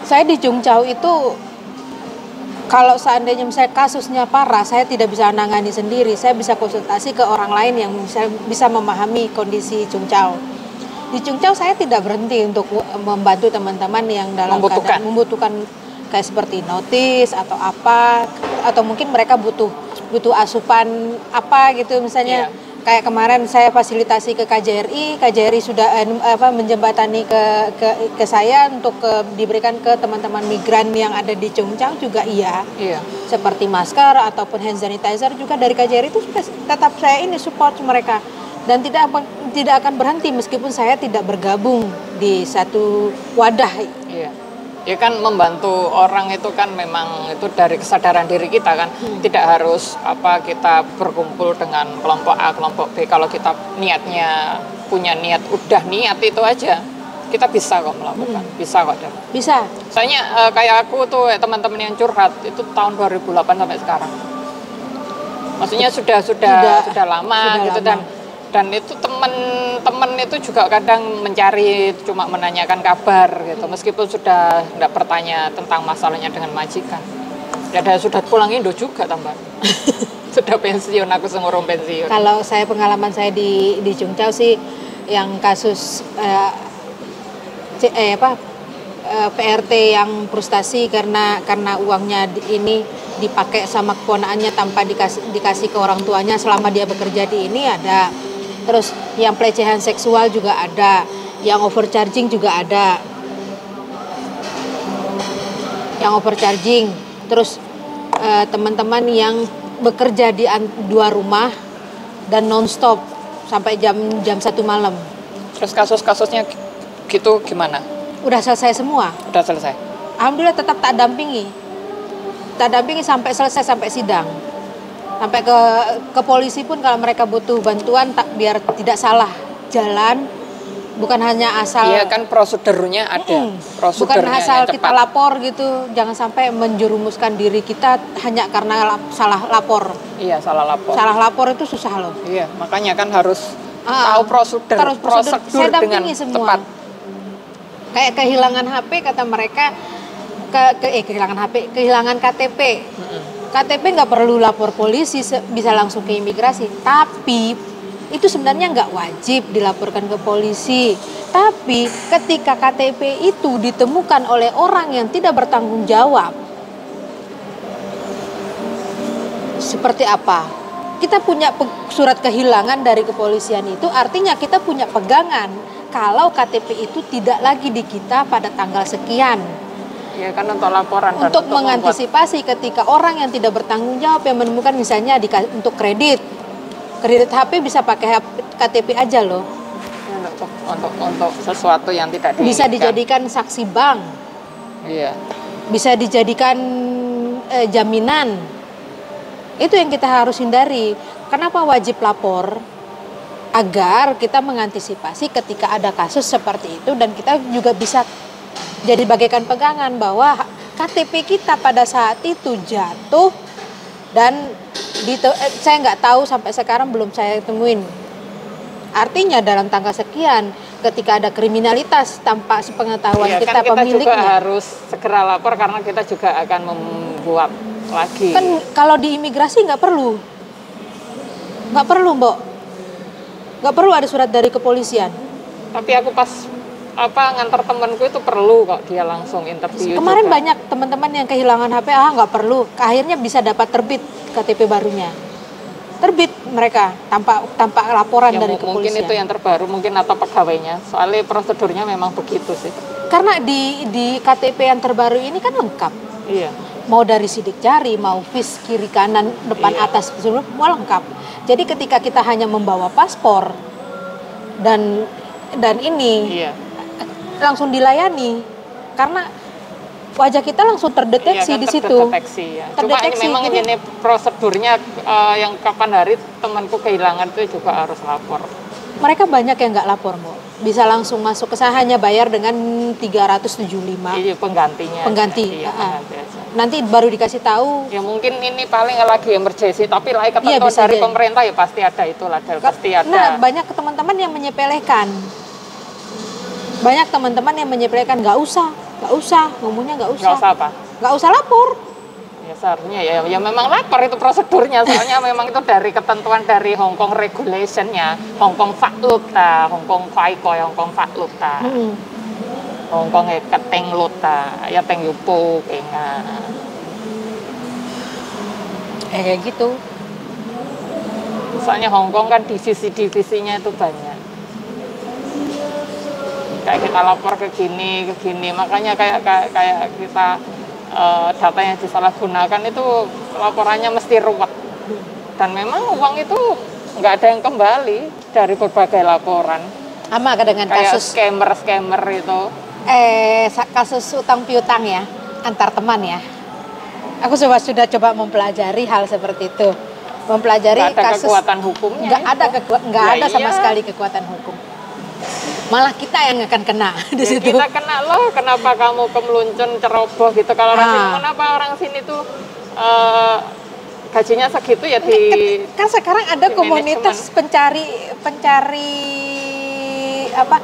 Saya di Jungchao itu, kalau seandainya misalnya kasusnya parah, saya tidak bisa menangani sendiri. Saya bisa konsultasi ke orang lain yang bisa memahami kondisi Jungchao. Di Jungchao saya tidak berhenti untuk membantu teman-teman yang dalam keadaan membutuhkan kayak seperti notis atau apa, atau mungkin mereka butuh asupan apa gitu misalnya. Kayak kemarin saya fasilitasi ke KJRI sudah menjembatani ke saya untuk diberikan ke teman-teman migran yang ada di Jungchao juga iya. Seperti masker ataupun hand sanitizer juga dari KJRI itu sudah tetap saya ini support mereka dan tidak akan berhenti meskipun saya tidak bergabung di satu wadah. Ya kan membantu orang itu kan memang itu dari kesadaran diri kita kan. Tidak harus kita berkumpul dengan kelompok A, kelompok B. Kalau kita niatnya punya niat, udah niat itu aja, kita bisa kok melakukan. Bisa kok. Bisa. Soalnya kayak aku tuh teman-teman yang curhat itu tahun 2008 sampai sekarang. Maksudnya sudah lama gitu. Dan itu teman-teman itu juga kadang mencari, cuma menanyakan kabar gitu, meskipun sudah tidak bertanya tentang masalahnya dengan majikan. Ya sudah pulang Indo juga tambah. Sudah pensiun, aku sengurung pensiun. Kalau pengalaman saya di Jungchao sih, yang kasus PRT yang frustasi karena uangnya ini dipakai sama keponakannya tanpa dikasih ke orang tuanya selama dia bekerja di ini ada. Terus yang pelecehan seksual juga ada, yang overcharging juga ada. Yang overcharging, terus teman-teman yang bekerja di dua rumah dan nonstop sampai jam 1 malam. Terus kasus-kasusnya gitu gimana? Udah selesai semua. Udah selesai. Alhamdulillah tetap tak dampingi sampai selesai, sampai sidang. Sampai ke polisi pun kalau mereka butuh bantuan biar tidak salah jalan, bukan hanya asal. Iya kan prosedurnya ada. Bukan asal kita lapor gitu, jangan sampai menjerumuskan diri kita hanya karena salah lapor. Iya, salah lapor. Salah lapor itu susah loh. Iya, makanya kan harus tahu prosedur saya dampingi dengan semua. tepat. Kayak kehilangan HP kata mereka, kehilangan KTP. KTP nggak perlu lapor polisi, bisa langsung ke imigrasi. Tapi itu sebenarnya nggak wajib dilaporkan ke polisi. Tapi ketika KTP itu ditemukan oleh orang yang tidak bertanggung jawab, seperti apa? Kita punya surat kehilangan dari kepolisian itu, artinya kita punya pegangan kalau KTP itu tidak lagi di kita pada tanggal sekian. Ya kan untuk laporan. Untuk mengantisipasi ketika orang yang tidak bertanggung jawab yang menemukan misalnya untuk kredit HP bisa pakai KTP aja loh. Untuk sesuatu yang tidak diinginkan. Bisa dijadikan saksi bank. Iya. Bisa dijadikan jaminan. Itu yang kita harus hindari. Kenapa wajib lapor? Agar kita mengantisipasi ketika ada kasus seperti itu dan kita juga bisa jadi bagaikan pegangan bahwa KTP kita pada saat itu jatuh dan saya nggak tahu sampai sekarang belum saya temuin. Artinya dalam tanggal sekian ketika ada kriminalitas tanpa sepengetahuan kita pemiliknya. Kita juga harus segera lapor karena kita juga akan membuat lagi. Kan kalau di imigrasi nggak perlu Mbok. Nggak perlu ada surat dari kepolisian. Tapi aku pas ngantar temanku itu perlu kok, dia langsung interview. Kemarin juga. Banyak teman-teman yang kehilangan HP, nggak perlu. Akhirnya bisa dapat terbit KTP barunya. Terbit mereka tanpa laporan dari kepolisian. Mungkin itu yang terbaru, mungkin atau pegawainya. Soalnya prosedurnya memang begitu sih. Karena di KTP yang terbaru ini kan lengkap. Iya. Mau dari sidik jari, mau vis kiri kanan, depan atas, semua lengkap. Jadi ketika kita hanya membawa paspor dan ini langsung dilayani karena wajah kita langsung terdeteksi di situ. Terdeteksi. Cuma ini memang ini prosedurnya yang kapan hari temanku kehilangan itu juga harus lapor. Mereka banyak yang nggak lapor, Mbak. Bisa langsung masuk ke sana, hanya bayar dengan 375. Iya, penggantinya. Pengganti. Nanti baru dikasih tahu. Ya mungkin ini paling lagi emergency, tapi lah ketentuan dari pemerintah ya pasti ada itulah, pasti ada. Nah, banyak teman-teman yang menyepelekan. Nggak usah. Nggak usah, ngomongnya nggak usah. Nggak usah apa? Nggak usah lapor. Ya seharusnya ya memang lapor itu prosedurnya, soalnya memang itu dari ketentuan dari Hong Kong regulationnya, Hong Kong Pháp luật ta, Hong Kong phải coi Hong Kong Pháp luật ta, Hong Kong cái tên luật ta, ya tên yupo Kayak gitu. Soalnya Hong Kong kan divisi-divisinya itu banyak. Kayak kita lapor ke gini, makanya kayak kita data yang disalahgunakan itu laporannya mesti ruwet. Dan memang uang itu nggak ada yang kembali dari berbagai laporan. Sama dengan kayak kasus scammer itu. Kasus utang piutang ya, antar teman ya. Aku sudah coba mempelajari hal seperti itu. Mempelajari Nggak ada kasus kekuatan hukumnya. Nggak ada sama iya. sekali kekuatan hukum. Malah kita yang akan kena di Ya, situ. kita kena loh, kenapa kamu kemeluncur ceroboh gitu. Kalau orang sini, kenapa orang sini tuh gajinya segitu ya di Kan sekarang ada komunitas pencari apa?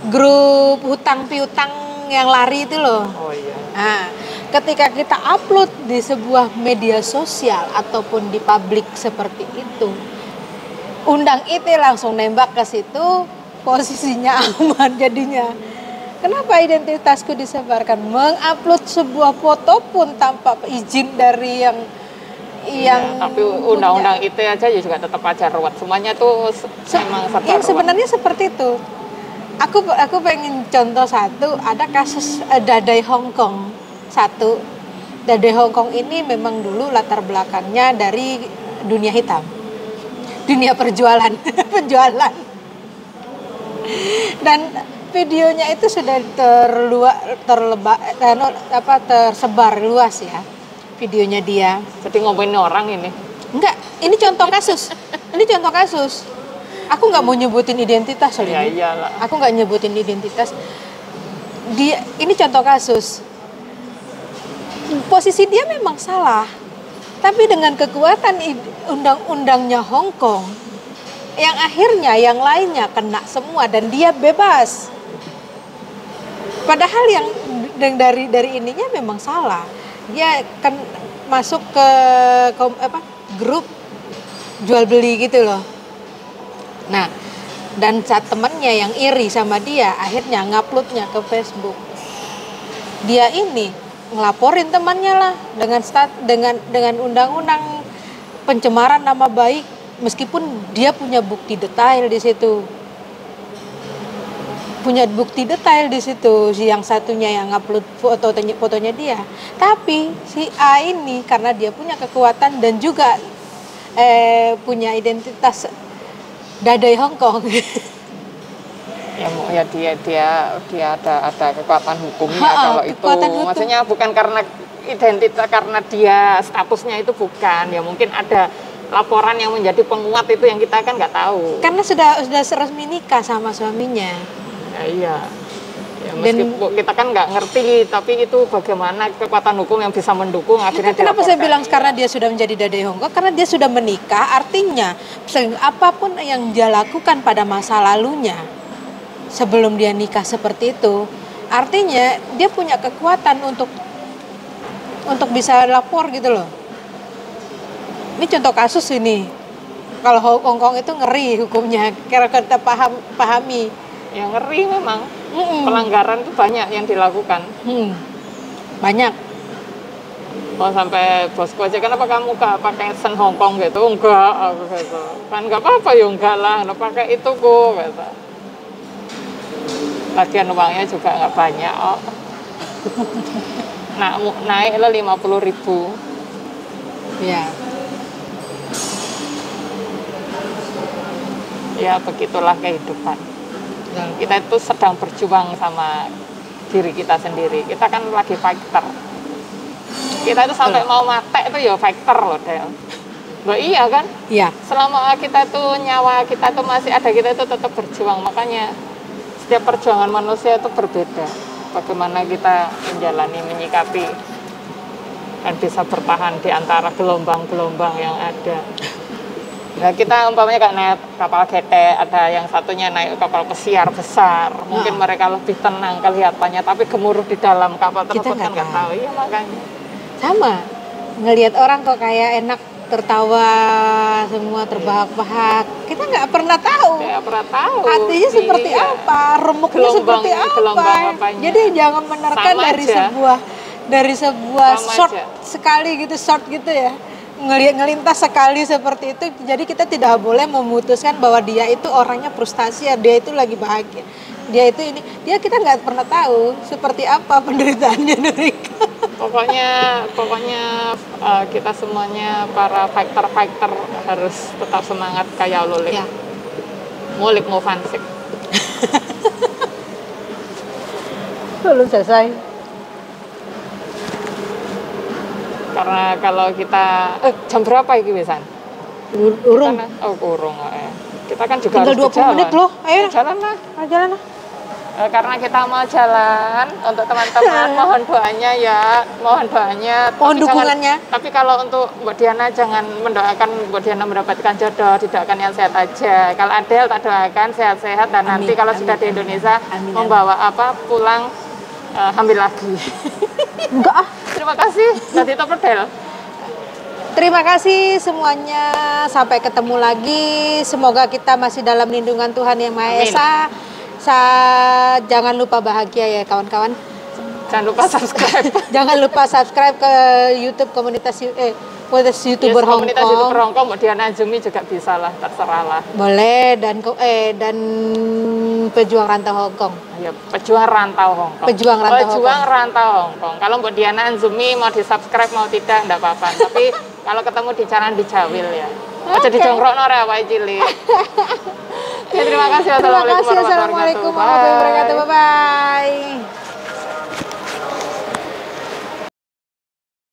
Grup hutang piutang yang lari itu loh. Oh iya. Nah, ketika kita upload di sebuah media sosial ataupun di publik seperti itu, Undang ITE langsung nembak ke situ, posisinya aman jadinya. Kenapa identitasku disebarkan? Mengupload sebuah foto pun tanpa izin dari yang tapi undang-undang ITE aja ya juga tetap aja ruwet. Semuanya tuh memang serba ruwet. Sebenarnya seperti itu. Aku pengen contoh satu, ada kasus Dadai Hong Kong. Satu, Dadai Hong Kong ini memang dulu latar belakangnya dari dunia hitam. Dunia penjualan. Dan videonya itu sudah tersebar luas ya, videonya dia. Jadi ngomongin orang ini? Enggak, ini contoh kasus. Aku nggak mau nyebutin identitas soalnya. Ya iyalah. Aku nggak nyebutin identitas. Ini contoh kasus. Posisi dia memang salah, tapi dengan kekuatan undang-undangnya Hong Kong, yang akhirnya yang lainnya kena semua dan dia bebas. Padahal yang dari ininya memang salah. Dia kan masuk ke grup jual beli gitu loh. Nah, dan saat temannya yang iri sama dia akhirnya nguploadnya ke Facebook. Dia ini ngelaporin temannya lah dengan undang-undang pencemaran nama baik, meskipun dia punya bukti detail di situ. Si yang satunya yang upload fotonya dia. Tapi si A ini karena dia punya kekuatan dan juga punya identitas Dadai Hong Kong. Ya dia ada kekuatan hukumnya kalau itu. Maksudnya bukan karena identitas, karena dia statusnya itu bukan. Ya mungkin ada laporan yang menjadi penguat itu yang kita kan nggak tahu. Karena sudah resmi nikah sama suaminya. Ya, iya. Ya, meskipun kita kan nggak ngerti, tapi itu bagaimana kekuatan hukum yang bisa mendukung akhirnya. Kenapa saya bilang karena dia sudah menjadi Dadai Hong Kong? Karena dia sudah menikah, artinya apapun yang dia lakukan pada masa lalunya sebelum dia nikah seperti itu, artinya dia punya kekuatan untuk bisa lapor gitu loh. Ini contoh kasus ini. Kalau Hong Kong itu ngeri hukumnya, karena kita pahami. Ya ngeri memang. Pelanggaran itu banyak yang dilakukan. Banyak. Oh sampai bosku aja, kenapa kamu gak pakai sen Hong Kong gitu? Enggak, aku gitu. Kan nggak apa-apa ya, enggak lah, nggak pakai itu kok gitu. Lagian uangnya juga nggak banyak. Oh. Nah, naik lah 50.000. Ya. Ya begitulah kehidupan. Kita itu sedang berjuang sama diri kita sendiri. Kita kan lagi fighter. Kita itu sampai mau mati itu ya fighter loh, Del. Loh iya kan? Iya. Selama kita itu nyawa kita itu masih ada, kita itu tetap berjuang. Makanya setiap perjuangan manusia itu berbeda. Bagaimana kita menjalani, menyikapi dan bisa bertahan di antara gelombang-gelombang yang ada. Nah, kita umpamanya kayak naik kapal getek, ada yang satunya naik kapal pesiar besar. Mungkin mereka lebih tenang kelihatannya, tapi gemuruh di dalam kapal tersebut Kita kan nggak tahu. Iya makanya. Sama, ngelihat orang kok kayak enak tertawa, semua terbahak-bahak. Kita nggak pernah tahu. Nggak pernah tahu. Hatinya seperti apa, remuknya seperti apa. Jadi jangan menerka dari sebuah short sekali gitu, short gitu ya. Ngelintas sekali seperti itu, jadi kita tidak boleh memutuskan bahwa dia itu orangnya frustasi ya, dia itu lagi bahagia, dia itu ini, kita nggak pernah tahu seperti apa penderitaannya mereka. Pokoknya kita semuanya para fighter harus tetap semangat kayak Lulik. Ya. Ngulik mau fansik. Belum selesai. Karena kalau kita jam berapa ini Wisan? Urung. Urung ya. Kita kan juga tinggal harus 20 menit loh. Ayo jalan lah. Jalan lah. Karena kita mau jalan, untuk teman-teman mohon doanya ya, mohon doanya. Mohon dukungannya. Tapi kalau untuk Mbak Diana jangan mendoakan Mbak Diana mendapatkan jodoh, didoakan yang sehat aja. Kalau Adel tak doakan sehat-sehat dan nanti kalau sudah di Indonesia membawa pulang hamil lagi. Enggak ah. Terima kasih, nanti Top Del. Terima kasih semuanya. Sampai ketemu lagi. Semoga kita masih dalam lindungan Tuhan Yang Maha Esa. Jangan lupa bahagia ya kawan-kawan. Jangan lupa subscribe. Jangan lupa subscribe ke YouTube komunitas YouTuber Hong Kong. Komunitas YouTuber Hong Kong, kemudian Azumi juga bisa lah, terserah lah. Boleh dan pejuang rantau Hong Kong. Ya, pejuang rantau Hong Kong. Pejuang rantau Hong Kong. Kalau Mbak Diana Azumi mau di-subscribe mau tidak enggak apa-apa. Tapi kalau ketemu di jalan dijawil ya. Aja dijongkrokno ra wae cilik. Ya, terima kasih. Wassalamualaikum warahmatullahi wabarakatuh.